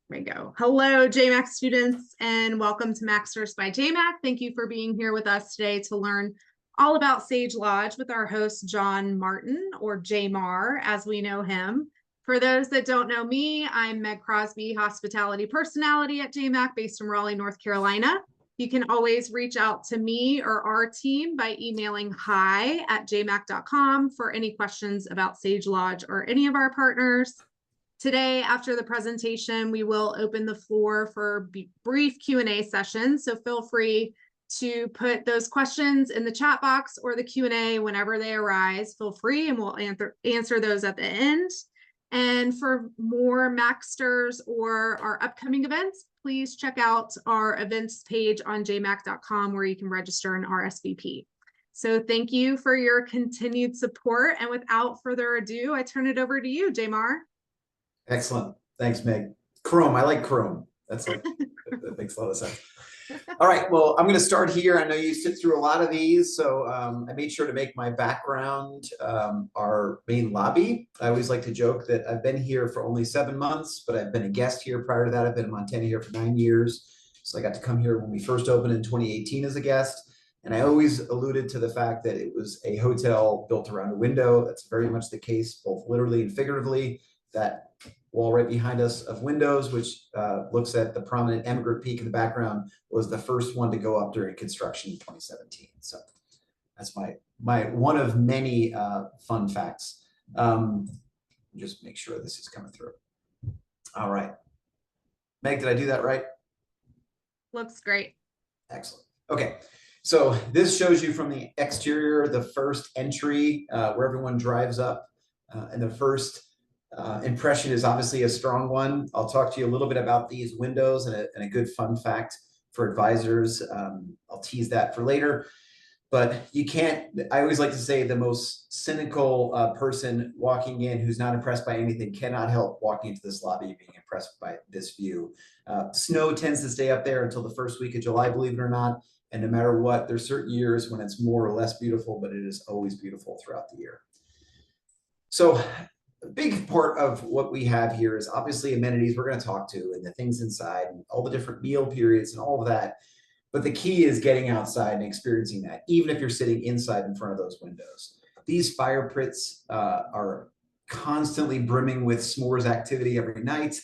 There we go. Hello, J.MAK students, and welcome to MAK.STERS by J.MAK. Thank you for being here with us today to learn all about Sage Lodge with our host, John Martin, or J.MAR, as we know him. For those that don't know me, I'm Meg Crosby, hospitality personality at J.MAK, based in Raleigh, North Carolina. You can always reach out to me or our team by emailing hi@jmak.com for any questions about Sage Lodge or any of our partners. Today, after the presentation, we will open the floor for brief Q&A sessions. So feel free to put those questions in the chat box or the Q&A whenever they arise. Feel free and we'll answer those at the end. And for more MAK.STERS or our upcoming events, please check out our events page on jmak.com where you can register an RSVP. So thank you for your continued support. And without further ado, I turn it over to you, J.MAR. Excellent. Thanks, Meg. Chrome. I like Chrome. That's like, that makes a lot of sense. All right. Well, I'm going to start here. I know you sit through a lot of these, so I made sure to make my background our main lobby. I always like to joke that I've been here for only 7 months, but I've been a guest here prior to that. I've been in Montana here for 9 years. So I got to come here when we first opened in 2018 as a guest. And I always alluded to the fact that it was a hotel built around a window. That's very much the case, both literally and figuratively. That wall right behind us of windows, which looks at the prominent Emigrant Peak in the background, was the first one to go up during construction in 2017. So that's my one of many fun facts. Just make sure this is coming through. All right. Meg, did I do that right? Looks great. Excellent. Okay. So this shows you from the exterior, the first entry where everyone drives up, and the first impression is obviously a strong one. I'll talk to you a little bit about these windows and a good fun fact for advisors. I'll tease that for later. But you can't, I always like to say the most cynical person walking in who's not impressed by anything cannot help walking into this lobby being impressed by this view. Snow tends to stay up there until the first week of July, believe it or not. And no matter what, there's certain years when it's more or less beautiful, but it is always beautiful throughout the year. So a big part of what we have here is obviously amenities we're going to talk to and the things inside and all the different meal periods and all of that. But the key is getting outside and experiencing that, even if you're sitting inside in front of those windows. These fire pits are constantly brimming with s'mores activity every night.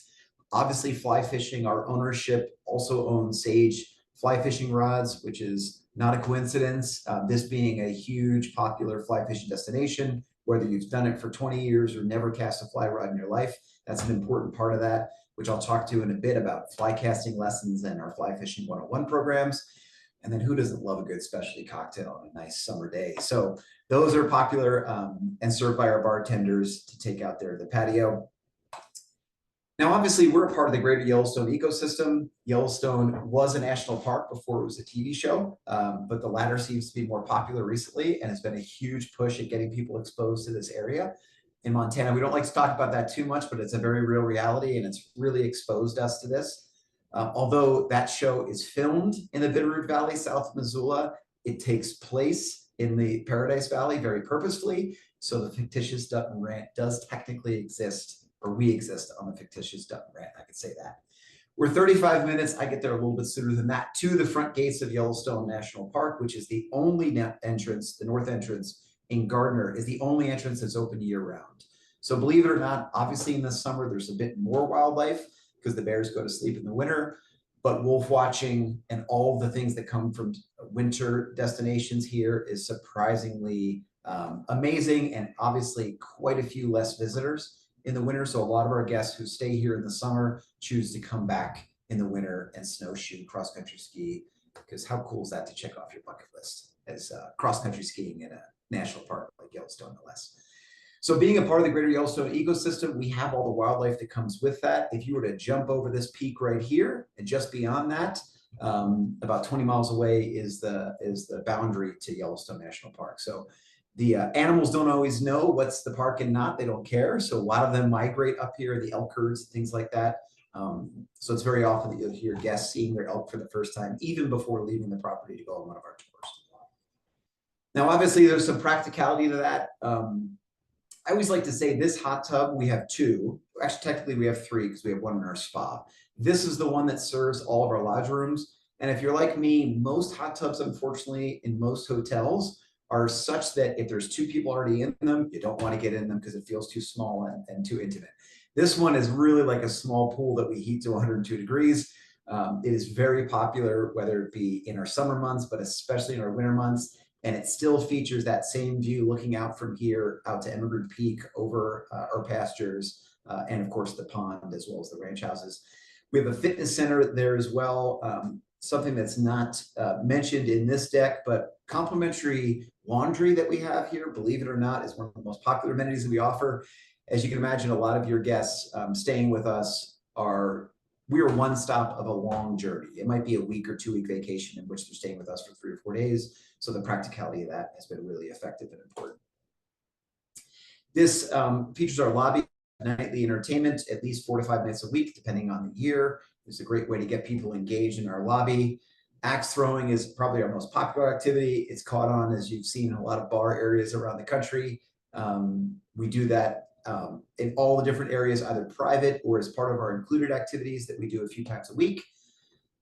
Obviously, fly fishing, our ownership also owns Sage fly fishing rods, which is not a coincidence. This being a huge popular fly fishing destination. Whether you've done it for 20 years or never cast a fly rod in your life, that's an important part of that, which I'll talk to in a bit about fly casting lessons and our fly fishing 101 programs. And then who doesn't love a good specialty cocktail on a nice summer day? So those are popular and served by our bartenders to take out there at the patio. Now, obviously, we're a part of the greater Yellowstone ecosystem. Yellowstone was a national park before it was a TV show, but the latter seems to be more popular recently, and it's been a huge push at getting people exposed to this area. In Montana, we don't like to talk about that too much, but it's a very real reality, and it's really exposed us to this. Although that show is filmed in the Bitterroot Valley, south of Missoula, it takes place in the Paradise Valley very purposefully, so the fictitious Dutton Ranch does technically exist, or we exist on the fictitious Dutton Ranch, I could say that. We're 35 minutes, I get there a little bit sooner than that, to the front gates of Yellowstone National Park, which is the only entrance, the north entrance in Gardner is the only entrance that's open year round. So believe it or not, obviously in the summer, there's a bit more wildlife because the bears go to sleep in the winter, but wolf watching and all of the things that come from winter destinations here is surprisingly amazing, and obviously quite a few less visitors in the winter. So a lot of our guests who stay here in the summer choose to come back in the winter and snowshoe, cross-country ski, because how cool is that to check off your bucket list as cross-country skiing in a national park like Yellowstone, no less. So being a part of the greater Yellowstone ecosystem, we have all the wildlife that comes with that. If you were to jump over this peak right here, and just beyond that, about 20 miles away is the boundary to Yellowstone National Park. So the animals don't always know what's the park and not. They don't care. So a lot of them migrate up here, the elk herds, things like that. So it's very often that you'll hear guests seeing their elk for the first time, even before leaving the property to go on one of our tours. Now, obviously, there's some practicality to that. I always like to say this hot tub, we have two. Actually, technically, we have three because we have one in our spa. This is the one that serves all of our lodge rooms. And if you're like me, most hot tubs, unfortunately, in most hotels are such that if there's two people already in them, you don't want to get in them because it feels too small and too intimate. This one is really like a small pool that we heat to 102 degrees. It is very popular, whether it be in our summer months, but especially in our winter months. And it still features that same view looking out from here out to Emigrant Peak over our pastures, and of course the pond as well as the ranch houses. We have a fitness center there as well. Something that's not mentioned in this deck, but complimentary laundry that we have here, believe it or not, is one of the most popular amenities that we offer. As you can imagine, a lot of your guests staying with us we are one stop of a long journey. It might be a week or 2 week vacation in which they're staying with us for 3 or 4 days. So the practicality of that has been really effective and important. This features our lobby, nightly entertainment, at least 4 to 5 nights a week, depending on the year. It's a great way to get people engaged in our lobby. Axe throwing is probably our most popular activity. It's caught on, as you've seen, in a lot of bar areas around the country. We do that in all the different areas, either private or as part of our included activities that we do a few times a week.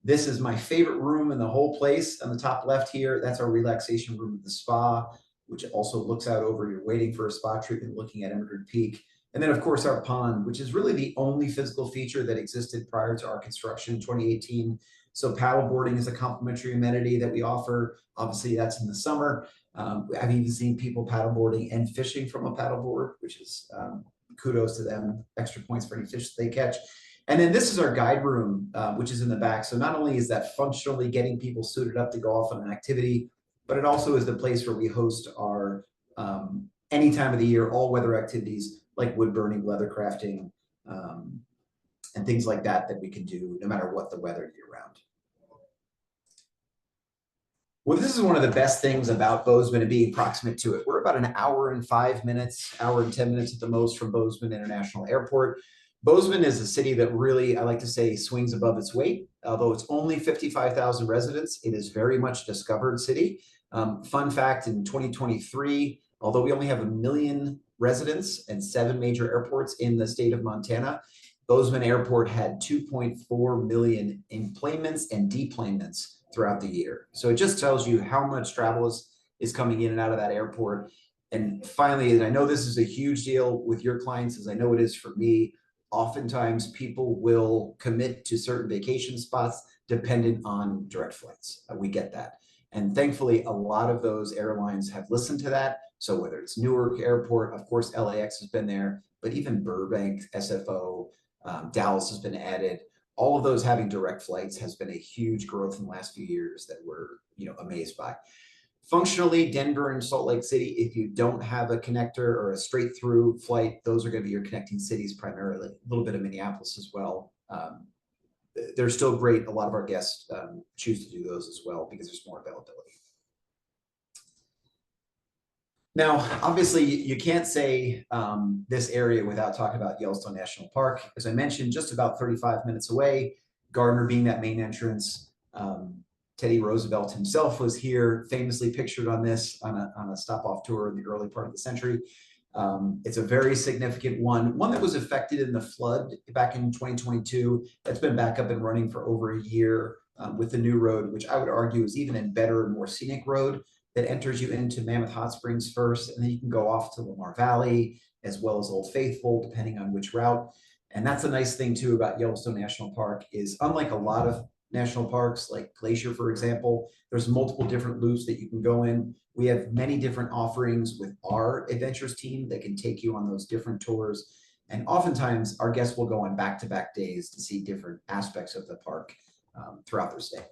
This is my favorite room in the whole place. On the top left here, that's our relaxation room at the spa, which also looks out over, you're waiting for a spa treatment, looking at Emigrant Peak. And then of course our pond, which is really the only physical feature that existed prior to our construction in 2018. So paddleboarding is a complimentary amenity that we offer. Obviously that's in the summer. I've even seen people paddleboarding and fishing from a paddleboard, which is kudos to them, extra points for any fish they catch. And then this is our guide room, which is in the back. So not only is that functionally getting people suited up to go off on an activity, but it also is the place where we host our any time of the year, all weather activities like wood burning, leather crafting, and things like that that we can do no matter what the weather year round. Well, this is one of the best things about Bozeman and being proximate to it. We're about an hour and 5 minutes, hour and 10 minutes at the most from Bozeman International Airport. Bozeman is a city that really, I like to say, swings above its weight. Although it's only 55,000 residents, it is very much a discovered city. Fun fact, in 2023, although we only have 1 million residents and 7 major airports in the state of Montana, Bozeman Airport had 2.4 million enplanements and deplanements throughout the year. So it just tells you how much travel is coming in and out of that airport. And finally, and I know this is a huge deal with your clients, as I know it is for me, oftentimes people will commit to certain vacation spots dependent on direct flights. We get that. And thankfully, a lot of those airlines have listened to that. So whether it's Newark Airport, of course, LAX has been there, but even Burbank, SFO, Dallas has been added. All of those having direct flights has been a huge growth in the last few years that we're amazed by. Functionally, Denver and Salt Lake City, if you don't have a connector or a straight through flight, those are going to be your connecting cities primarily, a little bit of Minneapolis as well. They're still great. A lot of our guests choose to do those as well because there's more availability. Now, obviously, you can't say this area without talking about Yellowstone National Park. As I mentioned, just about 35 minutes away, Gardner being that main entrance. Teddy Roosevelt himself was here, famously pictured on this on a stop-off tour in the early part of the century. It's a very significant one that was affected in the flood back in 2022. That's been back up and running for over a year with the new road, which I would argue is even a better and more scenic road that enters you into Mammoth Hot Springs first, and then you can go off to Lamar Valley as well as Old Faithful, depending on which route. And that's a nice thing too about Yellowstone National Park is unlike a lot of national parks like Glacier, for example, there's multiple different loops that you can go in. We have many different offerings with our adventures team that can take you on those different tours. And oftentimes our guests will go on back-to-back days to see different aspects of the park throughout their stay.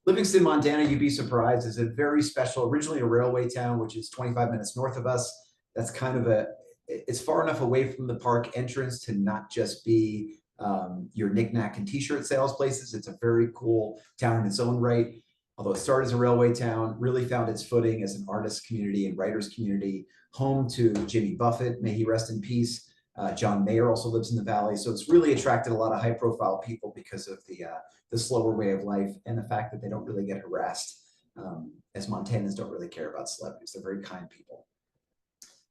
Livingston, Montana, you'd be surprised, is a very special, originally a railway town, which is 25 minutes north of us. That's kind of it's far enough away from the park entrance to not just be your knick-knack and t-shirt sales places. It's a very cool town in its own right. Although it started as a railway town, really found its footing as an artist community and writers community, home to Jimmy Buffett, may he rest in peace. John Mayer also lives in the valley. So it's really attracted a lot of high-profile people because of the slower way of life and the fact that they don't really get harassed, as Montanans don't really care about celebrities. They're very kind people.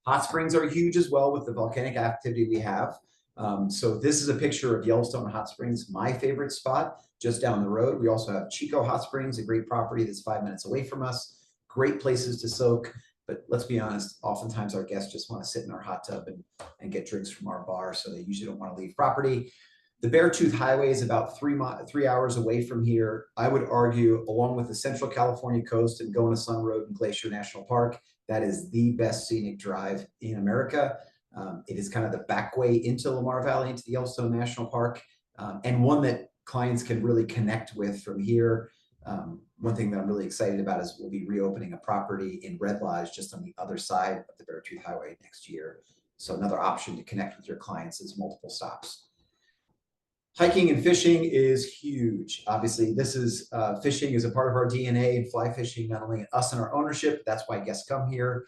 Hot springs are huge as well with the volcanic activity we have. So this is a picture of Yellowstone Hot Springs, my favorite spot, just down the road. We also have Chico Hot Springs, a great property that's 5 minutes away from us. Great places to soak. But let's be honest, oftentimes our guests just want to sit in our hot tub and get drinks from our bar, so they usually don't want to leave property. The Beartooth Highway is about 3 hours away from here. I would argue, along with the Central California coast and going to Sun Road and Glacier National Park, that is the best scenic drive in America. It is kind of the back way into Lamar Valley, into the Yellowstone National Park, and one that clients can really connect with from here. One thing that I'm really excited about is we'll be reopening a property in Red Lodge just on the other side of the Beartooth Highway next year. So another option to connect with your clients is multiple stops. Hiking and fishing is huge. Obviously, this is fishing is a part of our DNA, and fly fishing, not only us and our ownership, that's why guests come here.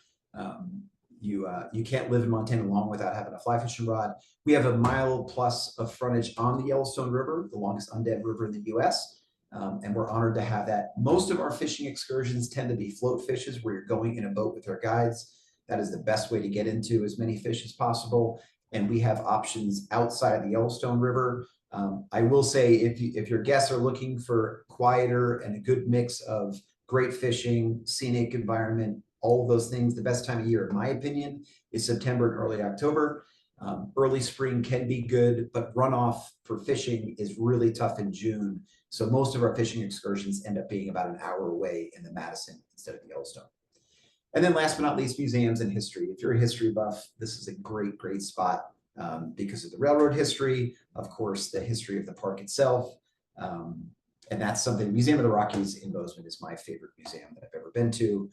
You can't live in Montana long without having a fly fishing rod. We have 1 mile plus of frontage on the Yellowstone River, the longest undead river in the US. And we're honored to have that. Most of our fishing excursions tend to be float fishes where you're going in a boat with our guides. That is the best way to get into as many fish as possible. And we have options outside the Yellowstone River. I will say if your guests are looking for quieter and a good mix of great fishing, scenic environment, all of those things, the best time of year, in my opinion, is September and early October. Early spring can be good, but runoff for fishing is really tough in June. So most of our fishing excursions end up being about an hour away in the Madison instead of the Yellowstone. And then last but not least, museums and history. If you're a history buff, this is a great, great spot because of the railroad history, of course, the history of the park itself. And that's something, Museum of the Rockies in Bozeman is my favorite museum that I've ever been to.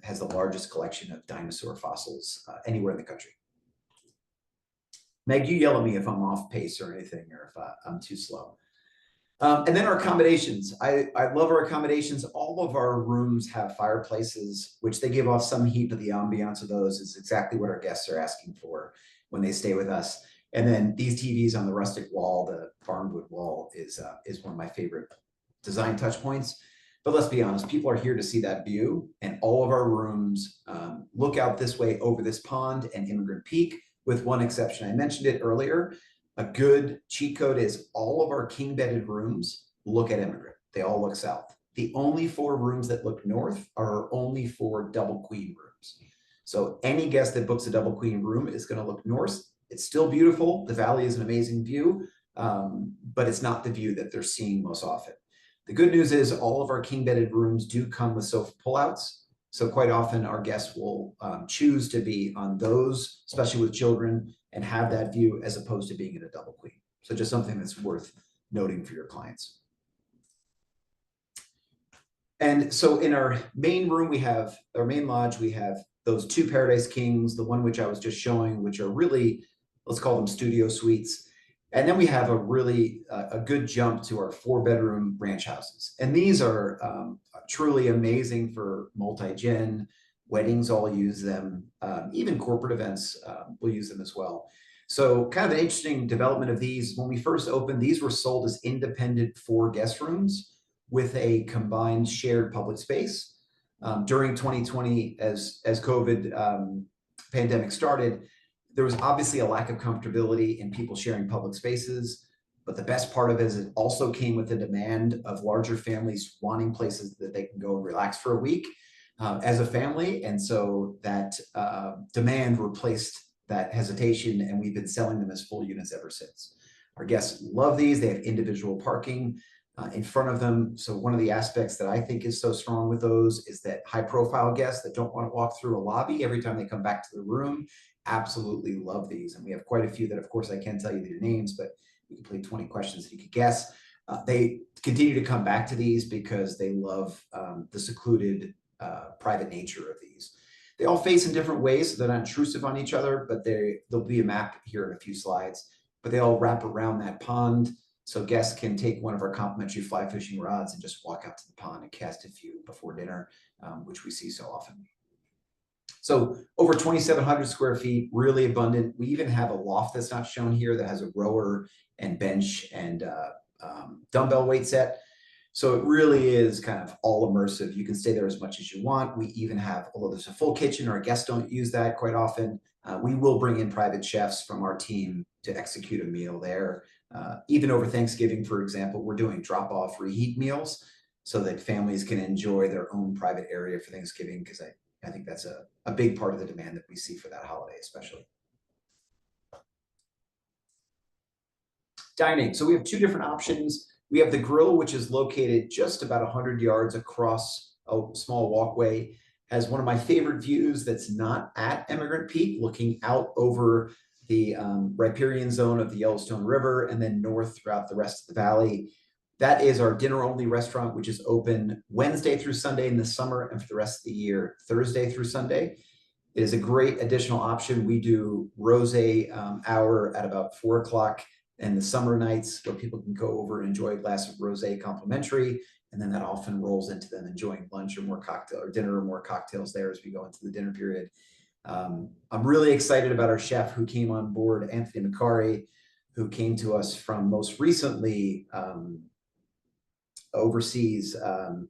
Has the largest collection of dinosaur fossils anywhere in the country. Meg, you yell at me if I'm off pace or anything, or if I'm too slow. And then our accommodations. I love our accommodations. All of our rooms have fireplaces, which they give off some heat, but the ambiance of those is exactly what our guests are asking for when they stay with us. And then these TVs on the rustic wall, the barnwood wall, is one of my favorite design touch points. But let's be honest, people are here to see that view, and all of our rooms look out this way over this pond and Immigrant Peak, with one exception. I mentioned it earlier. A good cheat code is all of our king bedded rooms look at Immigrant. They all look south. The only 4 rooms that look north are only 4 double queen rooms. So any guest that books a double queen room is going to look north. It's still beautiful. The valley is an amazing view, but it's not the view that they're seeing most often. The good news is all of our king bedded rooms do come with sofa pullouts. So quite often our guests will choose to be on those, especially with children, and have that view as opposed to being in a double queen. So just something that's worth noting for your clients. And so in our main room, we have our main lodge, we have those 2 Paradise Kings, the one which I was just showing, which are really, let's call them studio suites. And then we have a really a good jump to our 4-bedroom ranch houses. And these are truly amazing for multi-gen. Weddings all use them. Even corporate events will use them as well. So kind of an interesting development of these. When we first opened, these were sold as independent 4 guest rooms with a combined shared public space. During 2020, as COVID pandemic started, there was obviously a lack of comfortability in people sharing public spaces, but the best part of it is it also came with the demand of larger families wanting places that they can go and relax for a week as a family. And so that demand replaced that hesitation, and we've been selling them as full units ever since. Our guests love these. They have individual parking in front of them. So one of the aspects that I think is so strong with those is that high profile guests that don't want to walk through a lobby every time they come back to the room absolutely love these. And we have quite a few that, of course, I can't tell you their names, but we can play 20 questions that you could guess. They continue to come back to these because they love the secluded private nature of these. They all face in different ways, so they're not intrusive on each other, but there'll be a map here in a few slides, but they all wrap around that pond. So guests can take one of our complimentary fly fishing rods and just walk out to the pond and cast a few before dinner, which we see so often. So over 2,700 square feet, really abundant. We even have a loft that's not shown here that has a rower and bench and dumbbell weight set. So it really is kind of all immersive. You can stay there as much as you want. We even have, although there's a full kitchen, our guests don't use that quite often. We will bring in private chefs from our team to execute a meal there. Even over Thanksgiving, for example, we're doing drop-off reheat meals so that families can enjoy their own private area for Thanksgiving, because I think that's a big part of the demand that we see for that holiday, especially. Dining. So we have two different options. We have the grill, which is located just about 100 yards across a small walkway. Has one of my favorite views that's not at Emigrant Peak, looking out over the riparian zone of the Yellowstone River and then north throughout the rest of the valley. That is our dinner-only restaurant, which is open Wednesday through Sunday in the summer, and for the rest of the year, Thursday through Sunday. It is a great additional option. We do rosé hour at about 4 o'clock in the summer nights, where people can go over and enjoy a glass of rosé complimentary, and then that often rolls into them enjoying lunch or more cocktail or dinner or more cocktails there as we go into the dinner period. I'm really excited about our chef who came on board, Anthony McCary, who came to us from most recently overseas now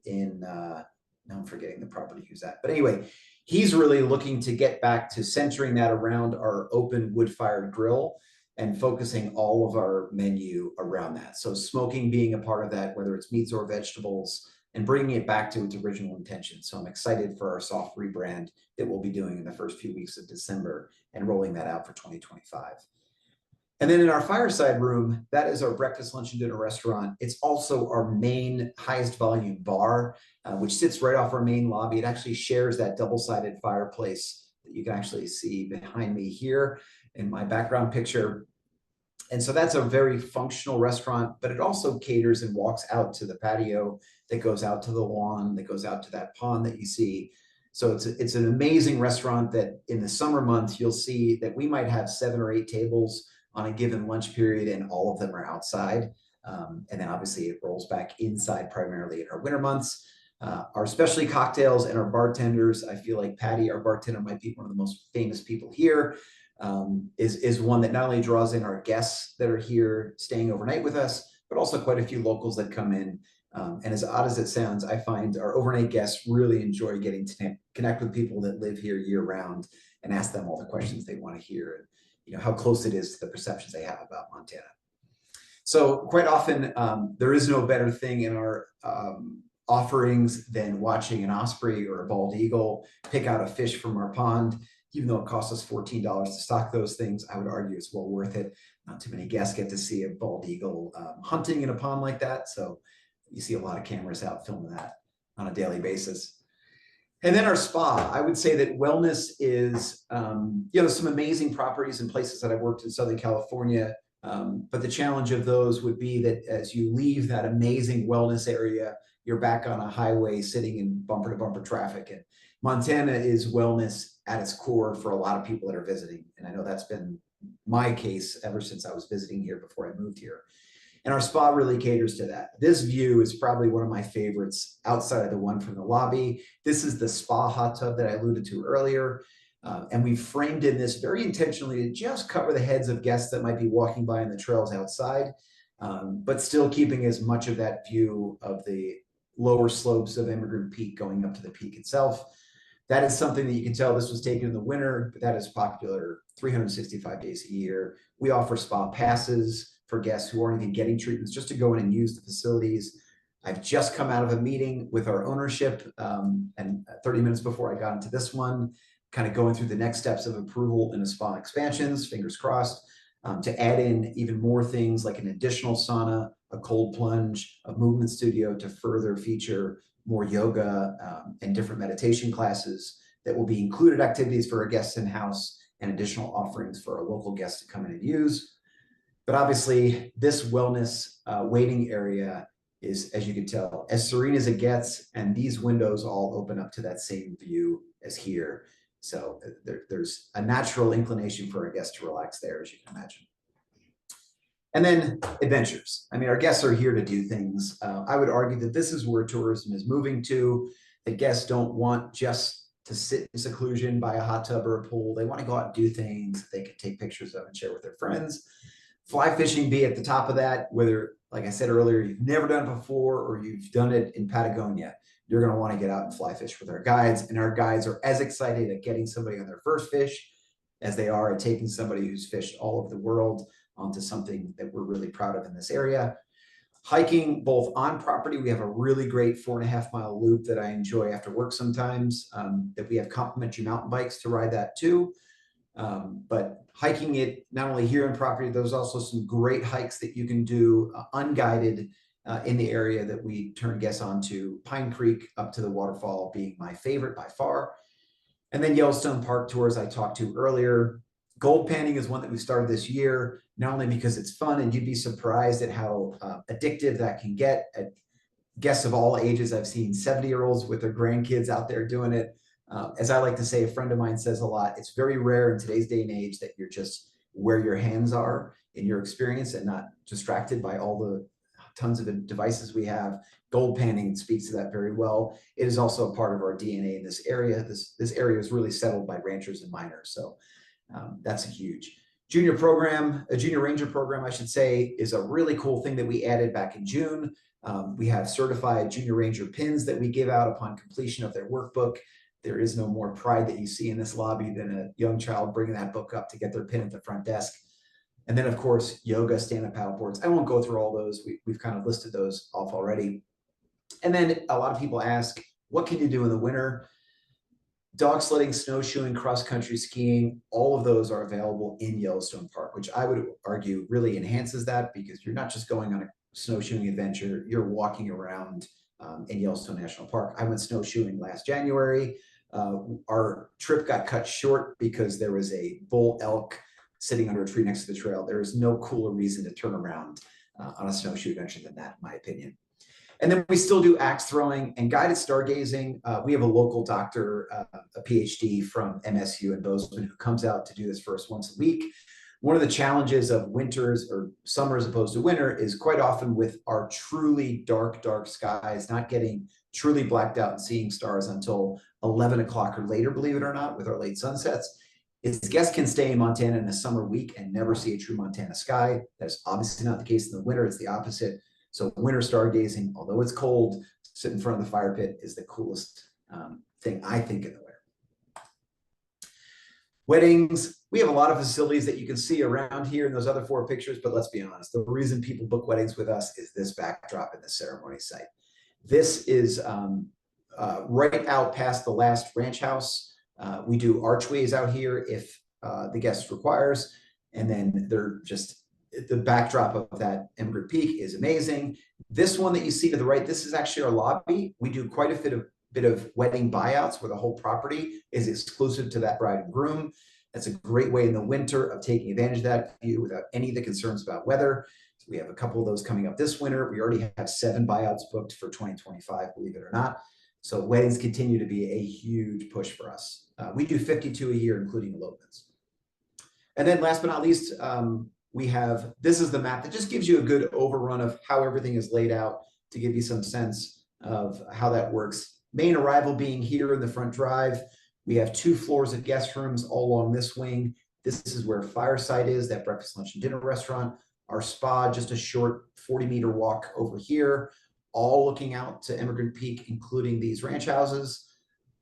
I'm forgetting the property who's at. But anyway, he's really looking to get back to centering that around our open wood-fired grill and focusing all of our menu around that. So smoking being a part of that, whether it's meats or vegetables, and bringing it back to its original intention. So I'm excited for our soft rebrand that we'll be doing in the first few weeks of December and rolling that out for 2025. And then in our fireside room, that is our breakfast, lunch, and dinner restaurant. It's also our main highest volume bar, which sits right off our main lobby. It actually shares that double-sided fireplace that you can actually see behind me here in my background picture. And so that's a very functional restaurant, but it also caters and walks out to the patio that goes out to the lawn, that goes out to that pond that you see. So it's an amazing restaurant that in the summer months, you'll see that we might have 7 or 8 tables on a given lunch period, and all of them are outside. And then obviously it rolls back inside primarily in our winter months. Our specialty cocktails and our bartenders, I feel like Patty, our bartender, might be one of the most famous people here, is one that not only draws in our guests that are here staying overnight with us, but also quite a few locals that come in. And as odd as it sounds, I find our overnight guests really enjoy getting to connect with people that live here year round and ask them all the questions they want to hear, and how close it is to the perceptions they have about Montana. So quite often, there is no better thing in our offerings than watching an osprey or a bald eagle pick out a fish from our pond. Even though it costs us $14 to stock those things, I would argue it's well worth it. Not too many guests get to see a bald eagle hunting in a pond like that. So you see a lot of cameras out filming that on a daily basis. And then our spa, I would say that wellness is, some amazing properties and places that I've worked in Southern California. But the challenge of those would be that as you leave that amazing wellness area, you're back on a highway sitting in bumper to bumper traffic. And Montana is wellness at its core for a lot of people that are visiting. And I know that's been my case ever since I was visiting here before I moved here. And our spa really caters to that. This view is probably one of my favorites outside of the one from the lobby. This is the spa hot tub that I alluded to earlier. And we've framed in this very intentionally to just cover the heads of guests that might be walking by in the trails outside, but still keeping as much of that view of the lower slopes of Emigrant Peak going up to the peak itself. That is something that you can tell this was taken in the winter, but that is popular 365 days a year. We offer spa passes for guests who aren't even getting treatments just to go in and use the facilities. I've just come out of a meeting with our ownership, and 30 minutes before I got into this one, kind of going through the next steps of approval in the spa expansions, fingers crossed, to add in even more things like an additional sauna, a cold plunge, a movement studio to further feature more yoga and different meditation classes that will be included activities for our guests in-house and additional offerings for our local guests to come in and use. But obviously, this wellness waiting area is, as you can tell, as serene as it gets, and these windows all open up to that same view as here. So there's a natural inclination for our guests to relax there, as you can imagine. And then adventures. I mean, our guests are here to do things. I would argue that this is where tourism is moving to. The guests don't want just to sit in seclusion by a hot tub or a pool. They want to go out and do things that they can take pictures of and share with their friends. Fly fishing be at the top of that, whether, like I said earlier, you've never done it before or you've done it in Patagonia. You're going to want to get out and fly fish with our guides. And our guides are as excited at getting somebody on their first fish as they are at taking somebody who's fished all over the world onto something that we're really proud of in this area. Hiking both on property, we have a really great 4.5 mile loop that I enjoy after work sometimes, that we have complimentary mountain bikes to ride that too. But hiking it not only here on property, there's also some great hikes that you can do unguided in the area that we turn guests onto. Pine Creek up to the waterfall being my favorite by far. And then Yellowstone Park tours I talked to earlier. Gold panning is one that we started this year, not only because it's fun, and you'd be surprised at how addictive that can get. At guests of all ages, I've seen 70-year-olds with their grandkids out there doing it. As I like to say, a friend of mine says a lot, it's very rare in today's day and age that you're just where your hands are in your experience and not distracted by all the tons of devices we have. Gold panning speaks to that very well. It is also a part of our DNA in this area. This area is really settled by ranchers and miners. So that's a huge junior program. A junior ranger program, I should say, is a really cool thing that we added back in June. We have certified junior ranger pins that we give out upon completion of their workbook. There is no more pride that you see in this lobby than a young child bringing that book up to get their pin at the front desk. And then, of course, yoga, stand-up paddle boards. I won't go through all those. We've kind of listed those off already. And then a lot of people ask, what can you do in the winter? Dog sledding, snowshoeing, cross-country skiing, all of those are available in Yellowstone Park, which I would argue really enhances that, because you're not just going on a snowshoeing adventure, you're walking around in Yellowstone National Park. I went snowshoeing last January. Our trip got cut short because there was a bull elk sitting under a tree next to the trail. There is no cooler reason to turn around on a snowshoe adventure than that, in my opinion. And then we still do axe throwing and guided stargazing. We have a local doctor, a PhD from MSU in Bozeman, who comes out to do this for us once a week. One of the challenges of winters or summer as opposed to winter is quite often with our truly dark, dark skies, not getting truly blacked out and seeing stars until 11 o'clock or later, believe it or not, with our late sunsets. Is guests can stay in Montana in a summer week and never see a true Montana sky. That's obviously not the case in the winter. It's the opposite. So winter stargazing, although it's cold, sit in front of the fire pit is the coolest thing, I think, in the winter. Weddings, we have a lot of facilities that you can see around here in those other 4 pictures, but let's be honest, the reason people book weddings with us is this backdrop in the ceremony site. This is right out past the last ranch house. We do archways out here if the guest requires, and then they're just, the backdrop of that Emigrant Peak is amazing. This one that you see to the right, this is actually our lobby. We do quite a bit of wedding buyouts where the whole property is exclusive to that bride and groom. That's a great way in the winter of taking advantage of that view without any of the concerns about weather. So we have a couple of those coming up this winter. We already have 7 buyouts booked for 2025, believe it or not. So weddings continue to be a huge push for us. We do 52 a year, including elopements. And then last but not least, we have, this is the map that just gives you a good overrun of how everything is laid out to give you some sense of how that works. Main arrival being here in the front drive. We have 2 floors of guest rooms all along this wing. This is where Fireside is, that breakfast, lunch, and dinner restaurant. Our spa, just a short 40-meter walk over here, all looking out to Emigrant Peak, including these ranch houses.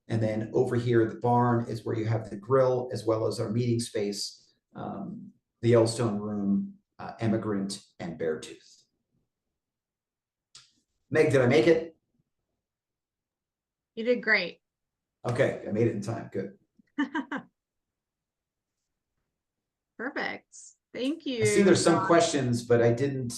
And then over here, the barn is where you have the grill, as well as our meeting space, the Yellowstone Room, Emigrant, and Beartooth. Meg, did I make it? You did great. Okay, I made it in time. Good. Perfect. Thank you. I see there's some questions, but I didn't.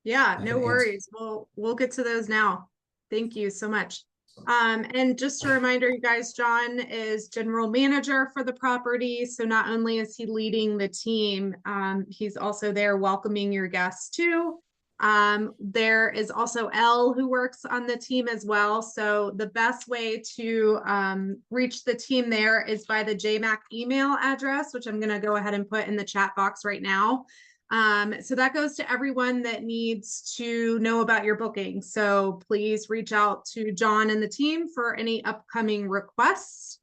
Yeah, no worries. We'll get to those now. Thank you so much. And just a reminder, you guys, John is general manager for the property. So not only is he leading the team, he's also there welcoming your guests too. There is also Elle who works on the team as well. So the best way to reach the team there is by the J.MAK email address, which I'm going to go ahead and put in the chat box right now. So that goes to everyone that needs to know about your booking. So please reach out to John and the team for any upcoming requests.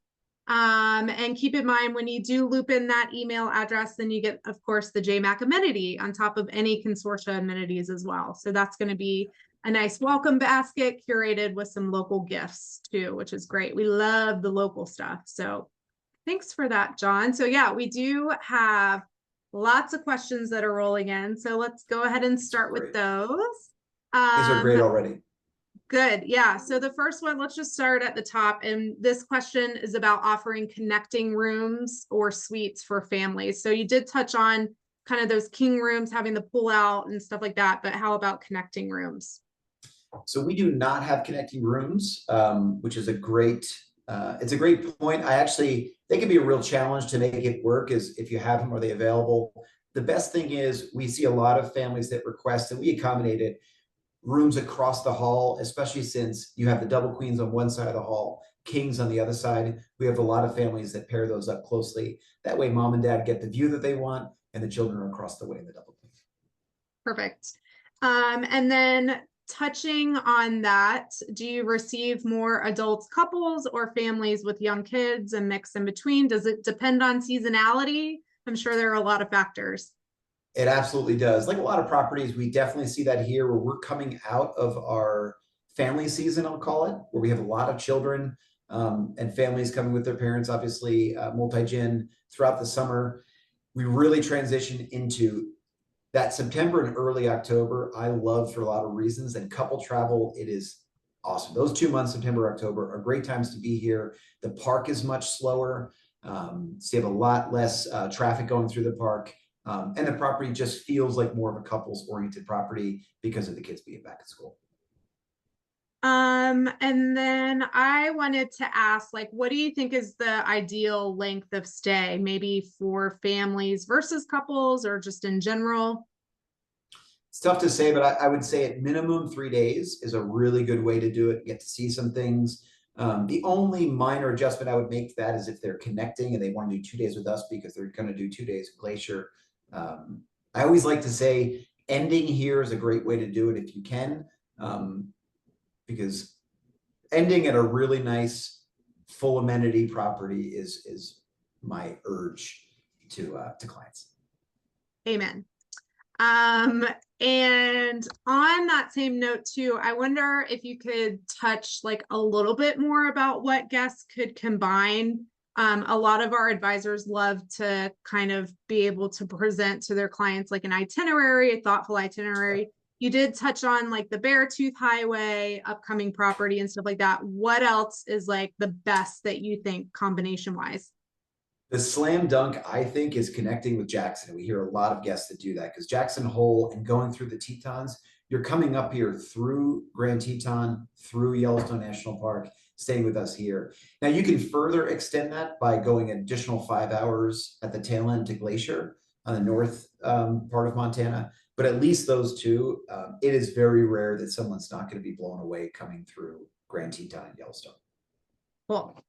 And keep in mind, when you do loop in that email address, then you get, of course, the J.MAK amenity on top of any consortia amenities as well. So that's going to be a nice welcome basket curated with some local gifts too, which is great. We love the local stuff. So Thanks for that, John. So yeah, we do have lots of questions that are rolling in. So let's go ahead and start with Great. those. These are great already. Good. Yeah. So the first one, let's just start at the top. And this question is about offering connecting rooms or suites for families. So you did touch on kind of those king rooms, having the pull out and stuff like that, but how about connecting rooms? So we do not have connecting rooms, which is it's a great point. They can be a real challenge to make it work is if you have them, are they available? The best thing is we see a lot of families that request, and we accommodate it, rooms across the hall, especially since you have the double queens on one side of the hall, kings on the other side. We have a lot of families that pair those up closely. That way mom and dad get the view that they want and the children are across the way in the double queen. Perfect. And then touching on that, do you receive more adults, couples, or families with young kids and mix in between? Does it depend on seasonality? I'm sure there are a lot of factors. It absolutely does. Like a lot of properties, we definitely see that here where we're coming out of our family season, I'll call it, where we have a lot of children and families coming with their parents, obviously multi-gen throughout the summer. We really transition into that September and early October. I love for a lot of reasons, and couple travel, it is awesome. Those 2 months, September, October, are great times to be here. The park is much slower. So you have a lot less traffic going through the park. And the property just feels like more of a couples oriented property because of the kids being back at school. And then I wanted to ask, like, what do you think is the ideal length of stay, maybe for families versus couples or just in general? It's tough to say, but I would say at minimum 3 days is a really good way to do it. Get to see some things. The only minor adjustment I would make to that is if they're connecting and they want to do 2 days with us because they're going to do 2 days at Glacier. I always like to say ending here is a great way to do it if you can, because ending at a really nice full amenity property is my urge to clients. Amen. And on that same note too, I wonder if you could touch like a little bit more about what guests could combine. A lot of our advisors love to kind of be able to present to their clients like an itinerary, a thoughtful itinerary. You did touch on like the Beartooth Highway, upcoming property and stuff like that. What else is like the best that you think combination wise? The slam dunk, I think, is connecting with Jackson. We hear a lot of guests that do that because Jackson Hole and going through the Tetons, you're coming up here through Grand Teton, through Yellowstone National Park, staying with us here. Now, you can further extend that by going an additional 5 hours at the tail end to Glacier on the north part of Montana. But at least those two, it is very rare that someone's not going to be blown away coming through Grand Teton and Yellowstone. Cool.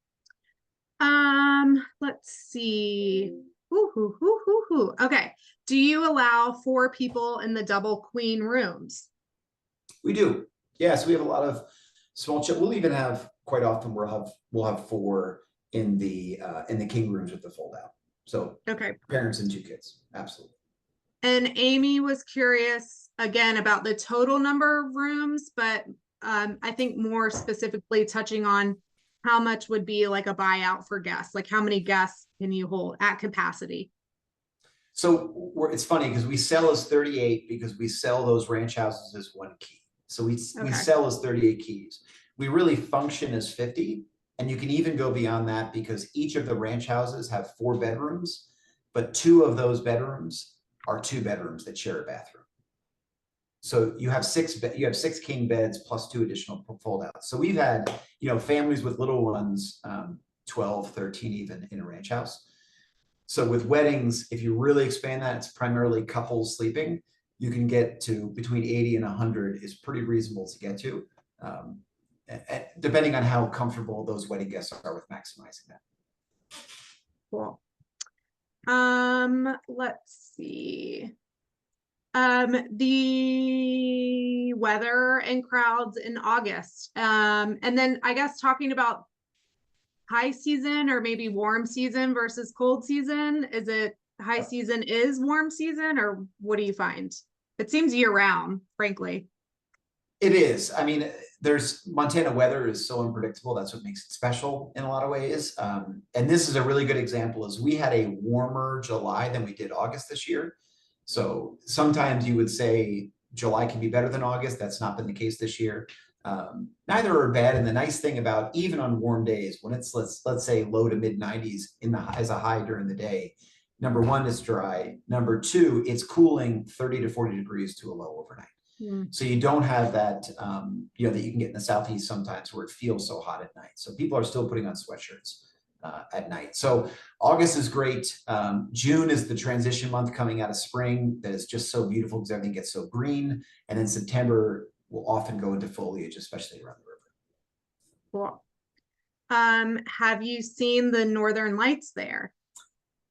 Let's see. Okay. Do you allow 4 people in the double queen rooms? We do. Yes, we have a lot of small children. We'll even have quite often we'll have 4 in the king rooms with the fold out. So okay, parents and 2 kids. Absolutely. And Amy was curious again about the total number of rooms, but I think more specifically touching on how much would be like a buyout for guests, like how many guests can you hold at capacity? So it's funny because we sell as 38 because we sell those ranch houses as 1 key. So we sell as 38 keys. We really function as 50, and you can even go beyond that because each of the ranch houses have 4 bedrooms, but 2 of those bedrooms are 2 bedrooms that share a bathroom. So you have 6 king beds plus 2 additional fold outs. So we've had, families with little ones, 12, 13 even in a ranch house. So with weddings, if you really expand that, it's primarily couples sleeping. You can get to between 80 and 100 is pretty reasonable to get to, depending on how comfortable those wedding guests are with maximizing that. Cool. Let's see. The weather and crowds in August. And then I guess talking about high season or maybe warm season versus cold season. Is it high season is warm season, or what do you find? It seems year round, frankly. It is. I mean, there's Montana weather is so unpredictable. That's what makes it special in a lot of ways. And this is a really good example is we had a warmer July than we did August this year. So sometimes you would say July can be better than August. That's not been the case this year. Neither are bad. And the nice thing about even on warm days, when it's let's say low to mid 90s as a high during the day, number one, it's dry. Number two, it's cooling 30 to 40 degrees to a low overnight. So you don't have that, you know, that you can get in the Southeast sometimes where it feels so hot at night. So people are still putting on sweatshirts at night. So August is great. June is the transition month coming out of spring that is just so beautiful because everything gets so green. And then September will often go into foliage, especially around the river. Cool. Have you seen the Northern Lights there?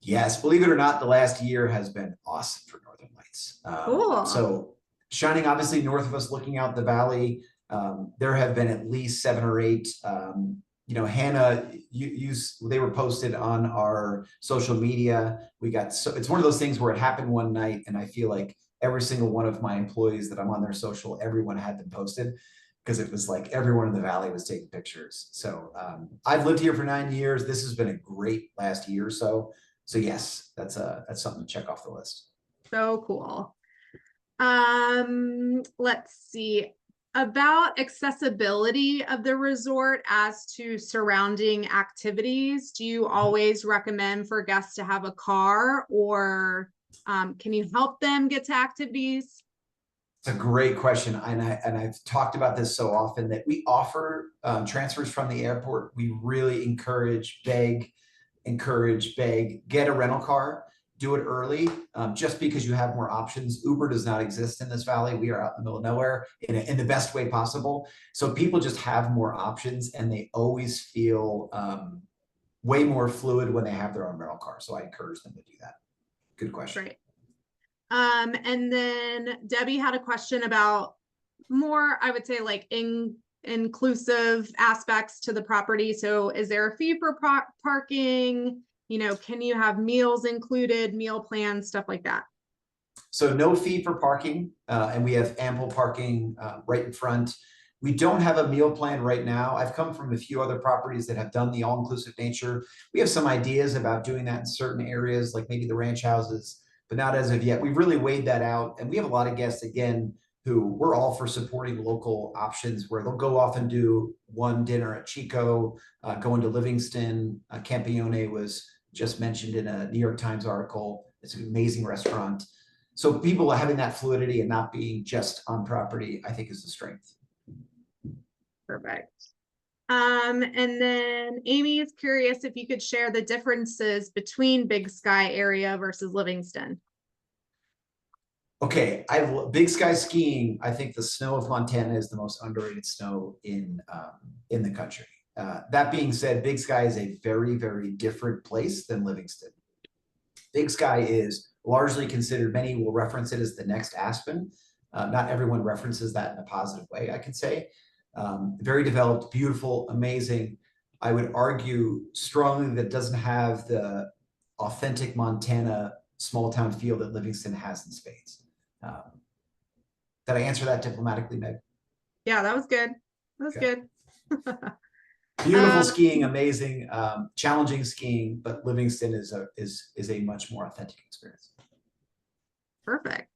Yes, believe it or not, the last year has been awesome for Northern Lights. Cool. So shining obviously north of us, looking out the valley, there have been at least 7 or 8. You know, Hannah, they were posted on our social media. We got so it's one of those things where it happened one night, and I feel like every single one of my employees that I'm on their social, everyone had them posted because it was like everyone in the valley was taking pictures. So I've lived here for 9 years. This has been a great last year or so. So yes, that's something to check off the list. So cool. Let's see about accessibility of the resort as to surrounding activities. Do you always recommend for guests to have a car, or can you help them get to activities? It's a great question. And I've talked about this so often that we offer transfers from the airport. We really encourage, beg, get a rental car. Do it early, just because you have more options. Uber does not exist in this valley. We are out in the middle of nowhere in the best way possible. So people just have more options, and they always feel way more fluid when they have their own rental car. So I encourage them to do that. Good question. Great. And then Debbie had a question about more, I would say, like inclusive aspects to the property. So is there a fee for parking? You know, can you have meals included, meal plans, stuff like that? So no fee for parking, and we have ample parking right in front. We don't have a meal plan right now. I've come from a few other properties that have done the all-inclusive nature. We have some ideas about doing that in certain areas, like maybe the ranch houses, but not as of yet. We've really weighed that out. And we have a lot of guests, again, who we're all for supporting local options where they'll go off and do one dinner at Chico, go into Livingston. Campione was just mentioned in a New York Times article. It's an amazing restaurant. So people having that fluidity and not being just on property, I think, is the strength. Perfect. And then Amy is curious if you could share the differences between Big Sky area versus Livingston. Okay, Big Sky skiing. I think the snow of Montana is the most underrated snow in the country. That being said, Big Sky is a very, very different place than Livingston. Big Sky is largely considered, many will reference it as the next Aspen. Not everyone references that in a positive way, I can say. Very developed, beautiful, amazing. I would argue strongly that doesn't have the authentic Montana small town feel that Livingston has in spades. Did I answer that diplomatically, Meg? Yeah, that was good. That was good. Beautiful skiing, amazing, challenging skiing, but Livingston is a much more authentic experience. Perfect.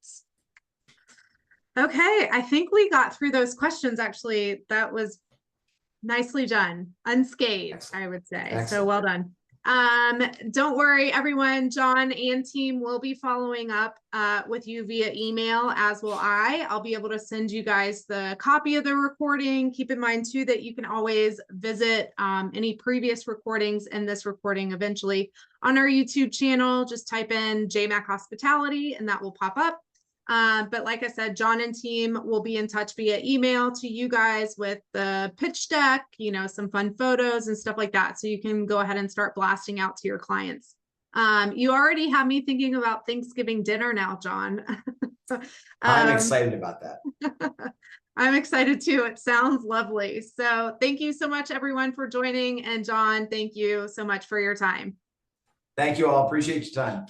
Okay, I think we got through those questions. Actually, that was nicely done, unscathed. Excellent. I would say. Excellent. So well done. Don't worry, everyone. John and team will be following up with you via email, as will I. I'll be able to send you guys the copy of the recording. Keep in mind too that you can always visit any previous recordings and this recording eventually on our YouTube channel. Just type in J.MAK Hospitality and that will pop up. But like I said, John and team will be in touch via email to you guys with the pitch deck, you know, some fun photos and stuff like that. So you can go ahead and start blasting out to your clients. You already have me thinking about Thanksgiving dinner now, John. I'm excited about that. I'm excited too. It sounds lovely. So thank you so much, everyone, for joining. And John, thank you so much for your time. Thank you all. Appreciate your time.